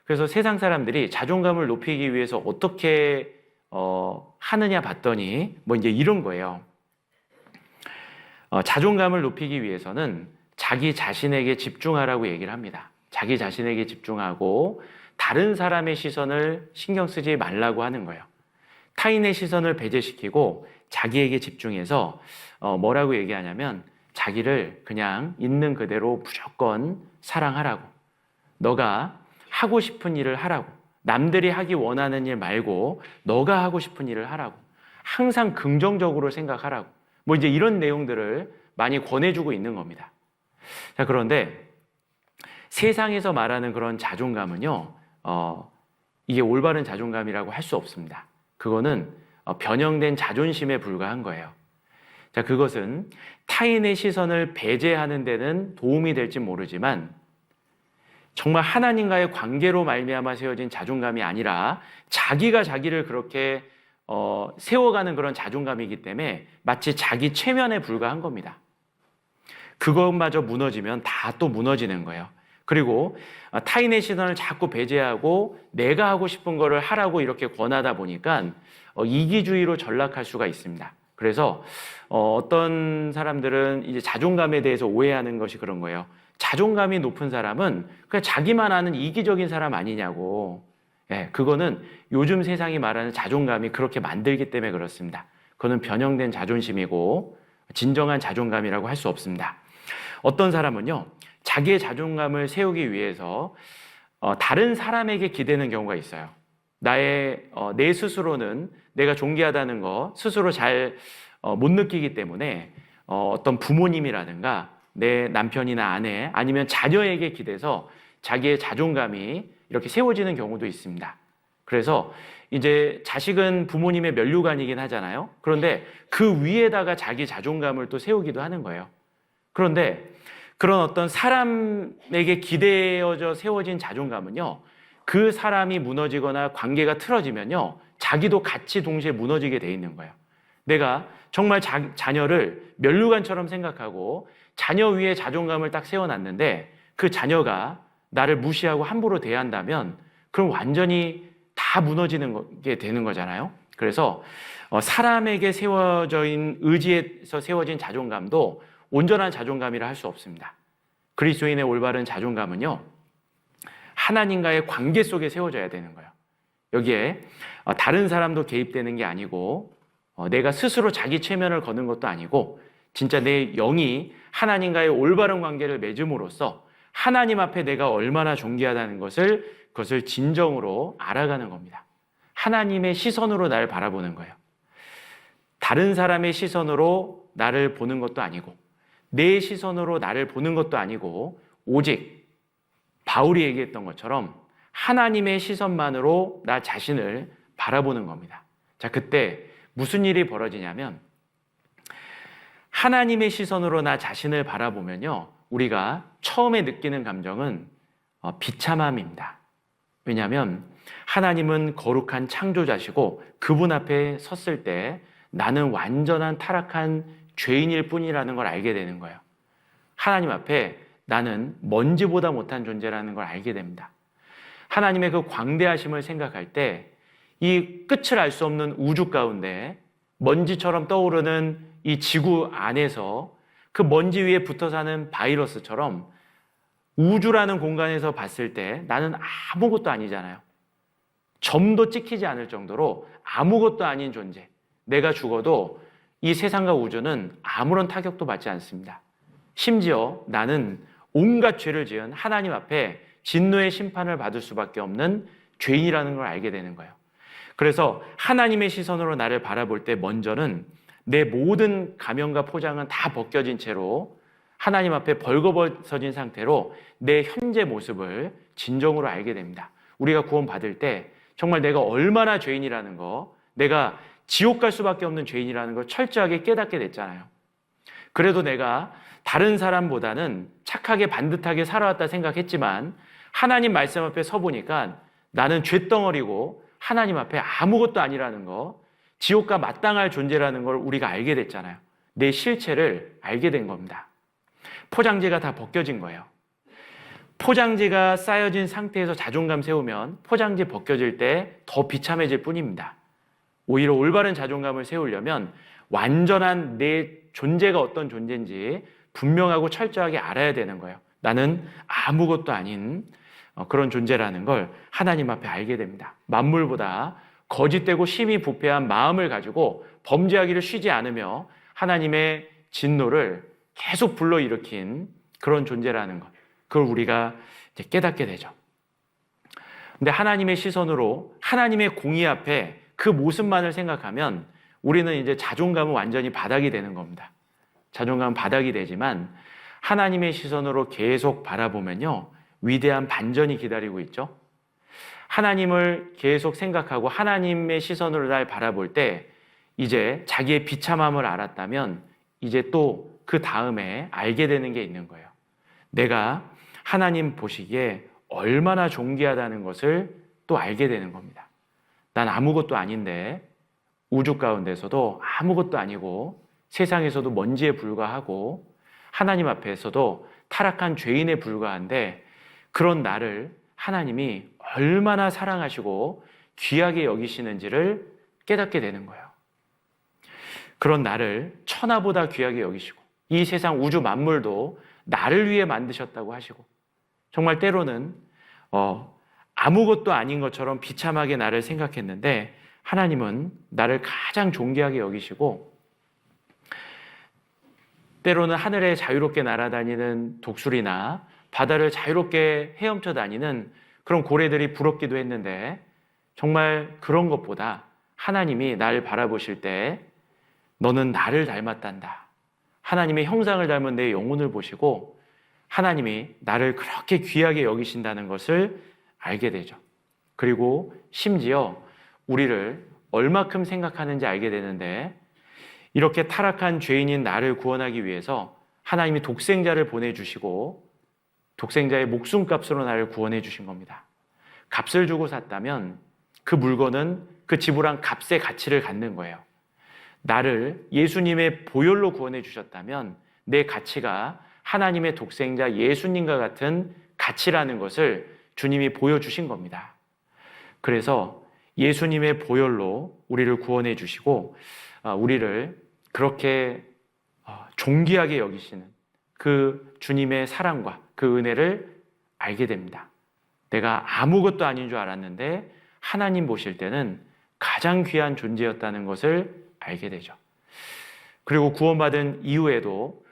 그래서 세상 사람들이 자존감을 높이기 위해서 어떻게 하느냐 봤더니 뭐 이제 이런 거예요. 자존감을 높이기 위해서는 자기 자신에게 집중하라고 얘기를 합니다. 자기 자신에게 집중하고 다른 사람의 시선을 신경 쓰지 말라고 하는 거예요. 타인의 시선을 배제시키고 자기에게 집중해서 뭐라고 얘기하냐면 자기를 그냥 있는 그대로 무조건 사랑하라고. 너가 하고 싶은 일을 하라고. 남들이 하기 원하는 일 말고 너가 하고 싶은 일을 하라고. 항상 긍정적으로 생각하라고. 뭐 이제 이런 내용들을 많이 권해주고 있는 겁니다. 자, 그런데 세상에서 말하는 그런 자존감은요, 이게 올바른 자존감이라고 할 수 없습니다. 그거는 변형된 자존심에 불과한 거예요. 자, 그것은 타인의 시선을 배제하는 데는 도움이 될지 모르지만 정말 하나님과의 관계로 말미암아 세워진 자존감이 아니라 자기가 자기를 그렇게 세워가는 그런 자존감이기 때문에 마치 자기 체면에 불과한 겁니다. 그것마저 무너지면 다 또 무너지는 거예요. 그리고 타인의 시선을 자꾸 배제하고 내가 하고 싶은 거를 하라고 이렇게 권하다 보니까 이기주의로 전락할 수가 있습니다. 그래서 어떤 사람들은 이제 자존감에 대해서 오해하는 것이 그런 거예요. 자존감이 높은 사람은 그냥 자기만 아는 이기적인 사람 아니냐고. 예, 그거는 요즘 세상이 말하는 자존감이 그렇게 만들기 때문에 그렇습니다. 그거는 변형된 자존심이고 진정한 자존감이라고 할 수 없습니다. 어떤 사람은요, 자기의 자존감을 세우기 위해서 다른 사람에게 기대는 경우가 있어요. 내 스스로는 내가 존귀하다는 거 스스로 잘 못 느끼기 때문에 어떤 부모님이라든가 내 남편이나 아내 아니면 자녀에게 기대서 자기의 자존감이 이렇게 세워지는 경우도 있습니다. 그래서 이제 자식은 부모님의 면류관이긴 하잖아요. 그런데 그 위에다가 자기 자존감을 또 세우기도 하는 거예요. 그런데 그런 어떤 사람에게 기대어져 세워진 자존감은요, 그 사람이 무너지거나 관계가 틀어지면요, 자기도 같이 동시에 무너지게 돼 있는 거예요. 내가 정말 자녀를 면류관처럼 생각하고 자녀 위에 자존감을 딱 세워놨는데 그 자녀가 나를 무시하고 함부로 대한다면 그럼 완전히 다 무너지는 게 되는 거잖아요. 그래서 사람에게 세워져 있는 의지에서 세워진 자존감도 온전한 자존감이라 할 수 없습니다. 그리스도인의 올바른 자존감은요, 하나님과의 관계 속에 세워져야 되는 거예요. 여기에 다른 사람도 개입되는 게 아니고 내가 스스로 자기 체면을 거는 것도 아니고 진짜 내 영이 하나님과의 올바른 관계를 맺음으로써 하나님 앞에 내가 얼마나 존귀하다는 그것을 진정으로 알아가는 겁니다. 하나님의 시선으로 나를 바라보는 거예요. 다른 사람의 시선으로 나를 보는 것도 아니고 내 시선으로 나를 보는 것도 아니고 오직 바울이 얘기했던 것처럼 하나님의 시선만으로 나 자신을 바라보는 겁니다. 자, 그때 무슨 일이 벌어지냐면 하나님의 시선으로 나 자신을 바라보면요, 우리가 처음에 느끼는 감정은 비참함입니다. 왜냐하면 하나님은 거룩한 창조자시고 그분 앞에 섰을 때 나는 완전한 타락한 죄인일 뿐이라는 걸 알게 되는 거예요. 하나님 앞에 나는 먼지보다 못한 존재라는 걸 알게 됩니다. 하나님의 그 광대하심을 생각할 때 이 끝을 알 수 없는 우주 가운데 먼지처럼 떠오르는 이 지구 안에서 그 먼지 위에 붙어 사는 바이러스처럼 우주라는 공간에서 봤을 때 나는 아무것도 아니잖아요. 점도 찍히지 않을 정도로 아무것도 아닌 존재. 내가 죽어도 이 세상과 우주는 아무런 타격도 받지 않습니다. 심지어 나는 온갖 죄를 지은 하나님 앞에 진노의 심판을 받을 수밖에 없는 죄인이라는 걸 알게 되는 거예요. 그래서 하나님의 시선으로 나를 바라볼 때 먼저는 내 모든 가면과 포장은 다 벗겨진 채로 하나님 앞에 벌거벗어진 상태로 내 현재 모습을 진정으로 알게 됩니다. 우리가 구원받을 때 정말 내가 얼마나 죄인이라는 거, 내가 지옥 갈 수밖에 없는 죄인이라는 걸 철저하게 깨닫게 됐잖아요. 그래도 내가 다른 사람보다는 착하게 반듯하게 살아왔다 생각했지만 하나님 말씀 앞에 서보니까 나는 죄덩어리고 하나님 앞에 아무것도 아니라는 거, 지옥과 마땅할 존재라는 걸 우리가 알게 됐잖아요. 내 실체를 알게 된 겁니다. 포장지가 다 벗겨진 거예요. 포장지가 쌓여진 상태에서 자존감 세우면 포장지 벗겨질 때 더 비참해질 뿐입니다. 오히려 올바른 자존감을 세우려면 완전한 내 존재가 어떤 존재인지 분명하고 철저하게 알아야 되는 거예요. 나는 아무것도 아닌 그런 존재라는 걸 하나님 앞에 알게 됩니다. 만물보다 거짓되고 심히 부패한 마음을 가지고 범죄하기를 쉬지 않으며 하나님의 진노를 계속 불러일으킨 그런 존재라는 것, 그걸 우리가 이제 깨닫게 되죠. 근데 하나님의 시선으로 하나님의 공의 앞에 그 모습만을 생각하면 우리는 이제 자존감은 완전히 바닥이 되는 겁니다. 자존감은 바닥이 되지만 하나님의 시선으로 계속 바라보면요, 위대한 반전이 기다리고 있죠. 하나님을 계속 생각하고 하나님의 시선으로 날 바라볼 때 이제 자기의 비참함을 알았다면 이제 또 그 다음에 알게 되는 게 있는 거예요. 내가 하나님 보시기에 얼마나 존귀하다는 것을 또 알게 되는 겁니다. 난 아무것도 아닌데 우주 가운데서도 아무것도 아니고 세상에서도 먼지에 불과하고 하나님 앞에서도 타락한 죄인에 불과한데 그런 나를 하나님이 얼마나 사랑하시고 귀하게 여기시는지를 깨닫게 되는 거예요. 그런 나를 천하보다 귀하게 여기시고 이 세상 우주 만물도 나를 위해 만드셨다고 하시고 정말 때로는 아무것도 아닌 것처럼 비참하게 나를 생각했는데 하나님은 나를 가장 존귀하게 여기시고 때로는 하늘에 자유롭게 날아다니는 독수리나 바다를 자유롭게 헤엄쳐 다니는 그런 고래들이 부럽기도 했는데 정말 그런 것보다 하나님이 나를 바라보실 때 너는 나를 닮았단다. 하나님의 형상을 닮은 내 영혼을 보시고 하나님이 나를 그렇게 귀하게 여기신다는 것을 알게 되죠. 그리고 심지어 우리를 얼마큼 생각하는지 알게 되는데 이렇게 타락한 죄인인 나를 구원하기 위해서 하나님이 독생자를 보내주시고 독생자의 목숨값으로 나를 구원해 주신 겁니다. 값을 주고 샀다면 그 물건은 그 지불한 값의 가치를 갖는 거예요. 나를 예수님의 보혈로 구원해 주셨다면 내 가치가 하나님의 독생자 예수님과 같은 가치라는 것을 주님이 보여주신 겁니다. 그래서 예수님의 보혈로 우리를 구원해 주시고 우리를 그렇게 존귀하게 여기시는 그 주님의 사랑과 그 은혜를 알게 됩니다. 내가 아무것도 아닌 줄 알았는데 하나님 보실 때는 가장 귀한 존재였다는 것을 알게 되죠. 그리고 구원받은 이후에도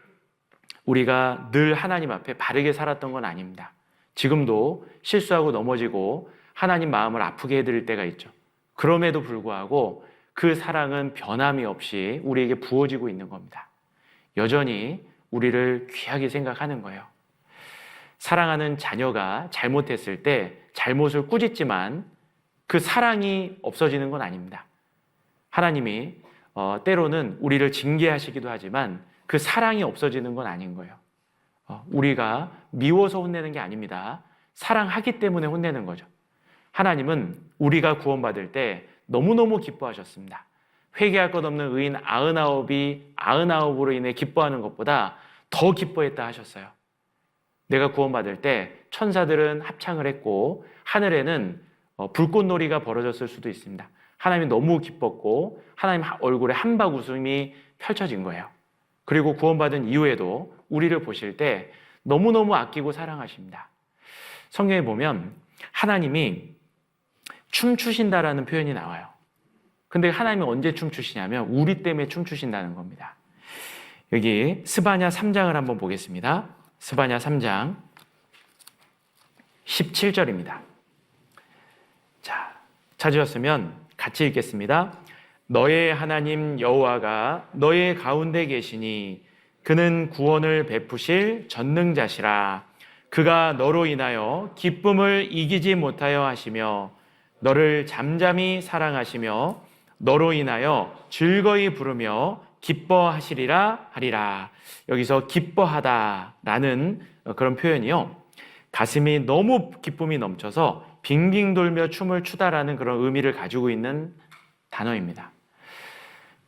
우리가 늘 하나님 앞에 바르게 살았던 건 아닙니다. 지금도 실수하고 넘어지고 하나님 마음을 아프게 해드릴 때가 있죠. 그럼에도 불구하고 그 사랑은 변함이 없이 우리에게 부어지고 있는 겁니다. 여전히 우리를 귀하게 생각하는 거예요. 사랑하는 자녀가 잘못했을 때 잘못을 꾸짖지만 그 사랑이 없어지는 건 아닙니다. 하나님이 때로는 우리를 징계하시기도 하지만 그 사랑이 없어지는 건 아닌 거예요. 우리가 미워서 혼내는 게 아닙니다. 사랑하기 때문에 혼내는 거죠. 하나님은 우리가 구원받을 때 너무너무 기뻐하셨습니다. 회개할 것 없는 의인 99이 99으로 인해 기뻐하는 것보다 더 기뻐했다 하셨어요. 내가 구원받을 때 천사들은 합창을 했고 하늘에는 불꽃놀이가 벌어졌을 수도 있습니다. 하나님이 너무 기뻤고 하나님 얼굴에 한박 웃음이 펼쳐진 거예요. 그리고 구원받은 이후에도 우리를 보실 때 너무너무 아끼고 사랑하십니다. 성경에 보면 하나님이 춤추신다라는 표현이 나와요. 근데 하나님이 언제 춤추시냐면 우리 때문에 춤추신다는 겁니다. 여기 스바냐 3장을 한번 보겠습니다. 스바냐 3장 17절입니다. 자, 찾으셨으면 같이 읽겠습니다. 너의 하나님 여호와가 너의 가운데 계시니 그는 구원을 베푸실 전능자시라. 그가 너로 인하여 기쁨을 이기지 못하여 하시며 너를 잠잠히 사랑하시며 너로 인하여 즐거이 부르며 기뻐하시리라 하리라. 여기서 기뻐하다라는 그런 표현이요, 가슴이 너무 기쁨이 넘쳐서 빙빙 돌며 춤을 추다라는 그런 의미를 가지고 있는 단어입니다.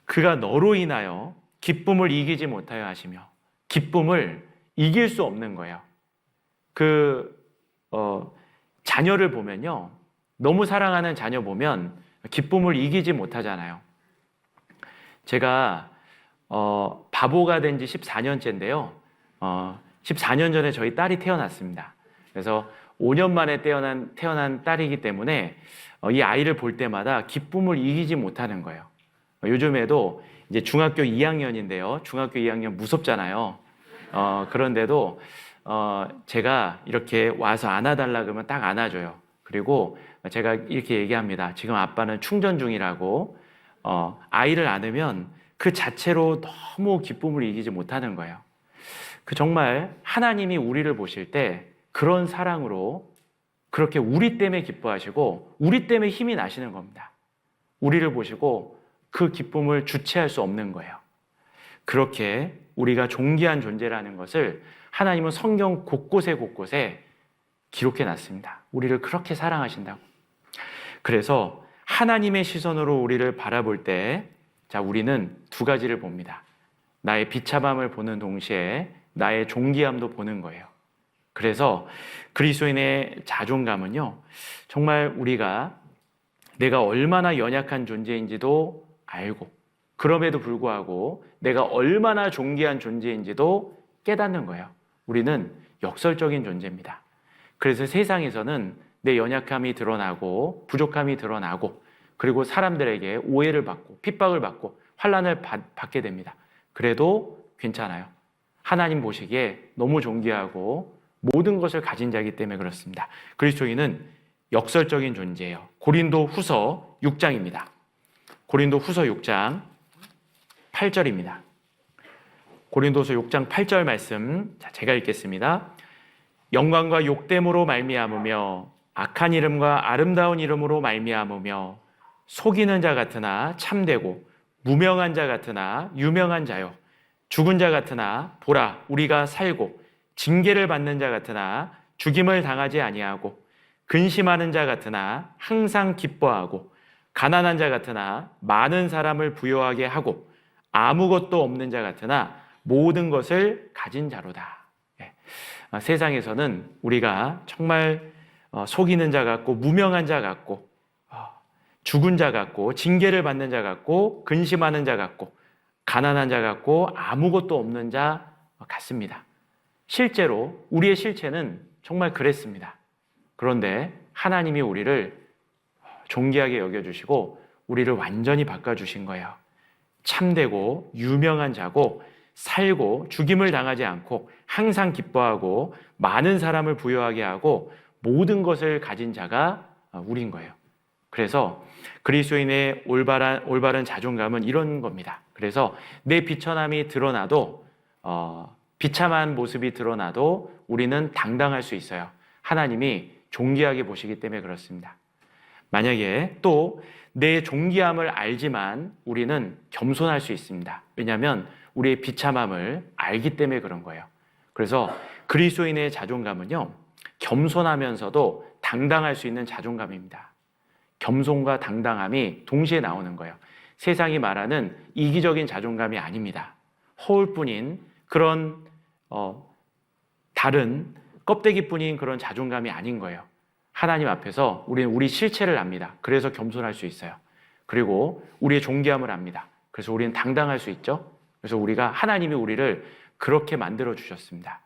그가 너로 인하여 기쁨을 이기지 못하여 하시며, 기쁨을 이길 수 없는 거예요. 그 자녀를 보면요, 너무 사랑하는 자녀 보면 기쁨을 이기지 못하잖아요. 제가 바보가 된 지 14년째인데요. 14년 전에 저희 딸이 태어났습니다. 그래서 5년 만에 태어난 딸이기 때문에 이 아이를 볼 때마다 기쁨을 이기지 못하는 거예요. 요즘에도 이제 중학교 2학년인데요. 중학교 2학년 무섭잖아요. 그런데도 제가 이렇게 와서 안아달라 그러면 딱 안아줘요. 그리고 제가 이렇게 얘기합니다. 지금 아빠는 충전 중이라고. 아이를 안으면 그 자체로 너무 기쁨을 이기지 못하는 거예요. 정말 하나님이 우리를 보실 때 그런 사랑으로 그렇게 우리 때문에 기뻐하시고 우리 때문에 힘이 나시는 겁니다. 우리를 보시고 그 기쁨을 주체할 수 없는 거예요. 그렇게 우리가 존귀한 존재라는 것을 하나님은 성경 곳곳에 기록해 놨습니다. 우리를 그렇게 사랑하신다고. 그래서 하나님의 시선으로 우리를 바라볼 때, 우리는 두 가지를 봅니다. 나의 비참함을 보는 동시에 나의 존귀함도 보는 거예요. 그래서 그리스도인의 자존감은요, 정말 내가 얼마나 연약한 존재인지도 알고, 그럼에도 불구하고 내가 얼마나 존귀한 존재인지도 깨닫는 거예요. 우리는 역설적인 존재입니다. 그래서 세상에서는 내 연약함이 드러나고 부족함이 드러나고 그리고 사람들에게 오해를 받고 핍박을 받고 환난을 받게 됩니다. 그래도 괜찮아요. 하나님 보시기에 너무 존귀하고 모든 것을 가진 자이기 때문에 그렇습니다. 그리스도인은 역설적인 존재예요. 고린도 후서 6장입니다. 고린도 후서 6장 8절입니다. 고린도서 6장 8절 말씀, 제가 읽겠습니다. 영광과 욕됨으로 말미암으며 악한 이름과 아름다운 이름으로 말미암으며 속이는 자 같으나 참되고 무명한 자 같으나 유명한 자요, 죽은 자 같으나 보라 우리가 살고 징계를 받는 자 같으나 죽임을 당하지 아니하고 근심하는 자 같으나 항상 기뻐하고 가난한 자 같으나 많은 사람을 부요하게 하고 아무것도 없는 자 같으나 모든 것을 가진 자로다. 세상에서는 우리가 정말 속이는 자 같고 무명한 자 같고 죽은 자 같고 징계를 받는 자 같고 근심하는 자 같고 가난한 자 같고 아무것도 없는 자 같습니다. 실제로 우리의 실체는 정말 그랬습니다. 그런데 하나님이 우리를 존귀하게 여겨주시고 우리를 완전히 바꿔주신 거예요. 참되고 유명한 자고 살고 죽임을 당하지 않고 항상 기뻐하고 많은 사람을 부요하게 하고 모든 것을 가진 자가 우리인 거예요. 그래서 그리스도인의 올바른 자존감은 이런 겁니다. 그래서 내 비천함이 드러나도 비참한 모습이 드러나도 우리는 당당할 수 있어요. 하나님이 존귀하게 보시기 때문에 그렇습니다. 만약에 또 내 존귀함을 알지만 우리는 겸손할 수 있습니다. 왜냐하면 우리의 비참함을 알기 때문에 그런 거예요. 그래서 그리스도인의 자존감은요, 겸손하면서도 당당할 수 있는 자존감입니다. 겸손과 당당함이 동시에 나오는 거예요. 세상이 말하는 이기적인 자존감이 아닙니다. 허울뿐인 그런 다른 껍데기뿐인 그런 자존감이 아닌 거예요. 하나님 앞에서 우리는 우리 실체를 압니다. 그래서 겸손할 수 있어요. 그리고 우리의 존귀함을 압니다. 그래서 우리는 당당할 수 있죠. 그래서 하나님이 우리를 그렇게 만들어 주셨습니다.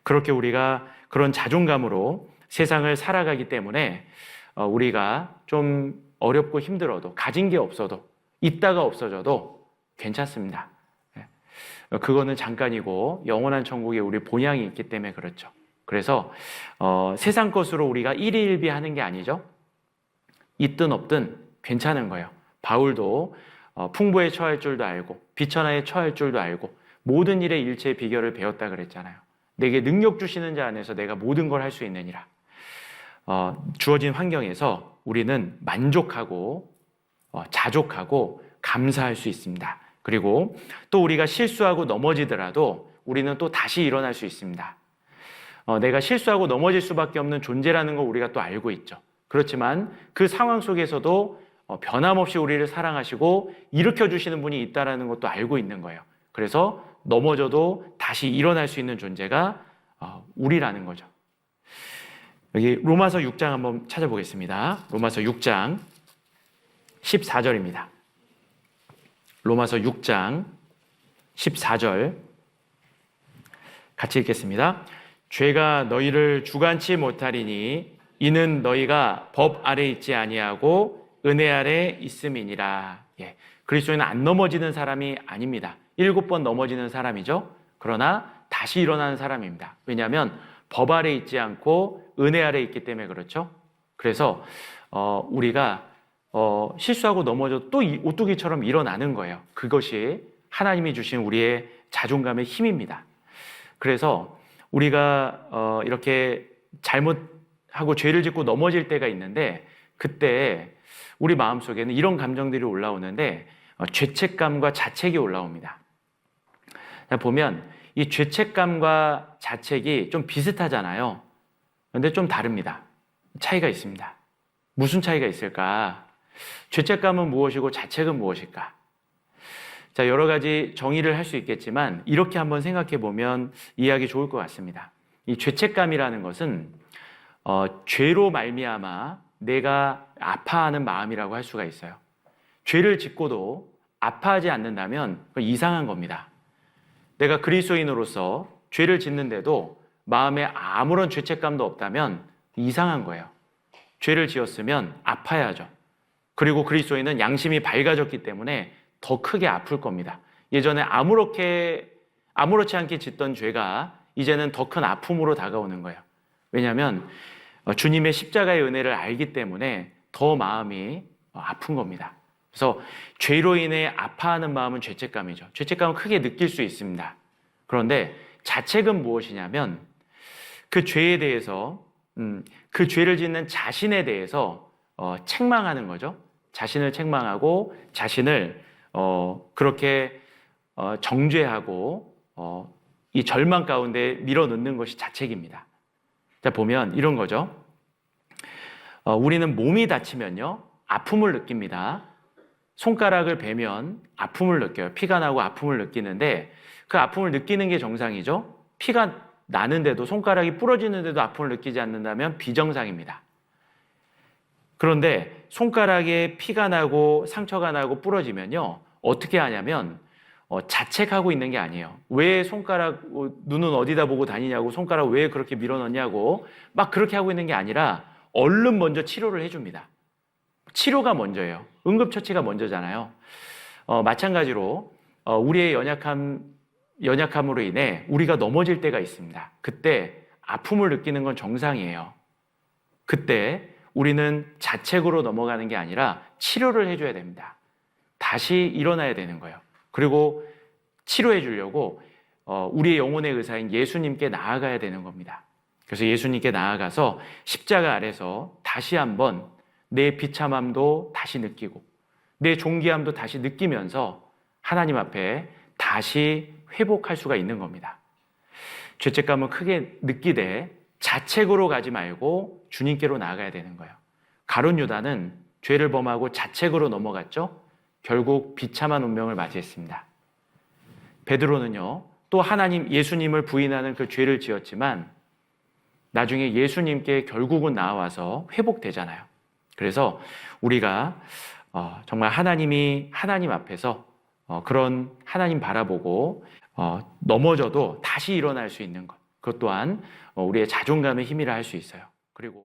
그렇게 우리가 그런 자존감으로 세상을 살아가기 때문에 우리가 좀 어렵고 힘들어도 가진 게 없어도 있다가 없어져도 괜찮습니다. 그거는 잠깐이고 영원한 천국에 우리 본향이 있기 때문에 그렇죠. 그래서 세상 것으로 우리가 일희일비하는 게 아니죠. 있든 없든 괜찮은 거예요. 바울도 풍부에 처할 줄도 알고 비천하에 처할 줄도 알고 모든 일의 일체의 비결을 배웠다 그랬잖아요. 내게 능력 주시는 자 안에서 내가 모든 걸 할 수 있느니라. 주어진 환경에서 우리는 만족하고 자족하고 감사할 수 있습니다. 그리고 또 우리가 실수하고 넘어지더라도 우리는 또 다시 일어날 수 있습니다. 내가 실수하고 넘어질 수밖에 없는 존재라는 걸 우리가 또 알고 있죠. 그렇지만 그 상황 속에서도 변함없이 우리를 사랑하시고 일으켜주시는 분이 있다는 것도 알고 있는 거예요. 그래서 넘어져도 다시 일어날 수 있는 존재가 우리라는 거죠. 여기 로마서 6장 한번 찾아보겠습니다. 로마서 6장 14절입니다. 로마서 6장 14절 같이 읽겠습니다. 죄가 너희를 주관치 못하리니 이는 너희가 법 아래 있지 아니하고 은혜 아래 있음이니라. 그리스도인은 안 넘어지는 사람이 아닙니다. 7번 넘어지는 사람이죠. 그러나 다시 일어나는 사람입니다. 왜냐하면 법 아래 있지 않고 은혜 아래 있기 때문에 그렇죠. 그래서 우리가 실수하고 넘어져도 또 오뚜기처럼 일어나는 거예요. 그것이 하나님이 주신 우리의 자존감의 힘입니다. 그래서 우리가 이렇게 잘못하고 죄를 짓고 넘어질 때가 있는데 그때 우리 마음속에는 이런 감정들이 올라오는데 죄책감과 자책이 올라옵니다. 보면 이 죄책감과 자책이 좀 비슷하잖아요. 그런데 좀 다릅니다. 차이가 있습니다. 무슨 차이가 있을까? 죄책감은 무엇이고 자책은 무엇일까? 자, 여러 가지 정의를 할 수 있겠지만 이렇게 한번 생각해 보면 이해하기 좋을 것 같습니다. 이 죄책감이라는 것은 죄로 말미암아 내가 아파하는 마음이라고 할 수가 있어요. 죄를 짓고도 아파하지 않는다면 그건 이상한 겁니다. 내가 그리스도인으로서 죄를 짓는데도 마음에 아무런 죄책감도 없다면 이상한 거예요. 죄를 지었으면 아파야죠. 그리고 그리스도인은 양심이 밝아졌기 때문에 더 크게 아플 겁니다. 예전에 아무렇지 않게 짓던 죄가 이제는 더 큰 아픔으로 다가오는 거예요. 왜냐하면 주님의 십자가의 은혜를 알기 때문에 더 마음이 아픈 겁니다. 그래서 죄로 인해 아파하는 마음은 죄책감이죠. 죄책감은 크게 느낄 수 있습니다. 그런데 자책은 무엇이냐면 그 죄에 대해서 그 죄를 짓는 자신에 대해서 책망하는 거죠. 자신을 책망하고 자신을 그렇게 정죄하고 이 절망 가운데 밀어넣는 것이 자책입니다. 자, 보면 이런 거죠. 우리는 몸이 다치면요 아픔을 느낍니다. 손가락을 베면 아픔을 느껴요. 피가 나고 아픔을 느끼는데 그 아픔을 느끼는 게 정상이죠. 피가 나는데도 손가락이 부러지는데도 아픔을 느끼지 않는다면 비정상입니다. 그런데 손가락에 피가 나고 상처가 나고 부러지면요 어떻게 하냐면 자책하고 있는 게 아니에요. 왜 눈은 어디다 보고 다니냐고, 손가락 왜 그렇게 밀어넣냐고 막 그렇게 하고 있는 게 아니라 얼른 먼저 치료를 해줍니다. 치료가 먼저예요. 응급처치가 먼저잖아요. 마찬가지로 우리의 연약함으로 인해 우리가 넘어질 때가 있습니다. 그때 아픔을 느끼는 건 정상이에요. 그때 우리는 자책으로 넘어가는 게 아니라 치료를 해줘야 됩니다. 다시 일어나야 되는 거예요. 그리고 치료해 주려고 우리의 영혼의 의사인 예수님께 나아가야 되는 겁니다. 그래서 예수님께 나아가서 십자가 아래서 다시 한번 내 비참함도 다시 느끼고 내 존귀함도 다시 느끼면서 하나님 앞에 다시 회복할 수가 있는 겁니다. 죄책감은 크게 느끼되 자책으로 가지 말고 주님께로 나아가야 되는 거예요. 가룟 유다는 죄를 범하고 자책으로 넘어갔죠. 결국 비참한 운명을 맞이했습니다. 베드로는요, 또 예수님을 부인하는 그 죄를 지었지만 나중에 예수님께 결국은 나와서 회복되잖아요. 그래서 우리가 정말 하나님 앞에서 그런 하나님 바라보고 넘어져도 다시 일어날 수 있는 것, 그것 또한 우리의 자존감의 힘이라 할 수 있어요. 그리고